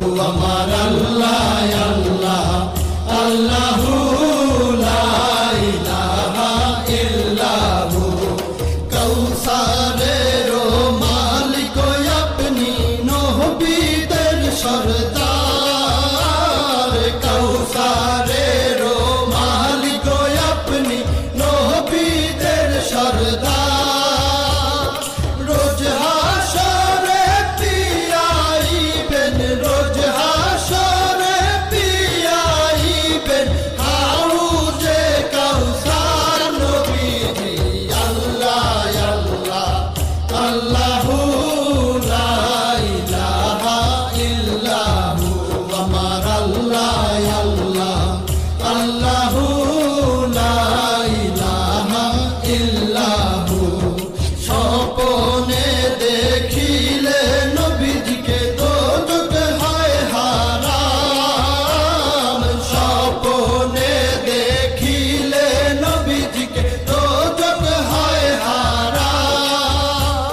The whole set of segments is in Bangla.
আমার আল্লাহ আল্লাহ আল্লাহু লা ইলাহা ইল্লাহু কাউসারের মালিক আপনি নবীদের সরদার কাউসারের মালিক আপনি নবীদের সরদার রোজ হাসরে পিয়াইবেন রোজ হাসরে পিয়াইবেন হাউজে কাউসার নবীজি আল্লাহ আল্লাহ আল্লাহু লা ইলাহা ইল্লাহু আমার আল্লাহ আল্লাহ আল্লাহু লা ইলাহা ইল্লাহু স্বপ্নে দেখিলে নবীজিকে দোজখ হয় হারাম স্বপ্নে দেখিলে নবীজিকে দোজখ হয় হারাম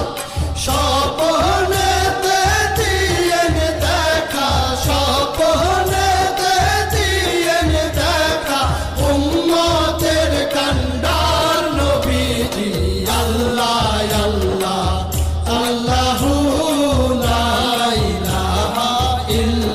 স্বপ্নেতে দিয়েন দেখা স্বপ্নেতে দিয়েন দেখা উম্মতের কান্ডার নবীজি আল্লাহ আল্লাহ আল্লাহু লা ইলাহা ইল্লাল্লাহ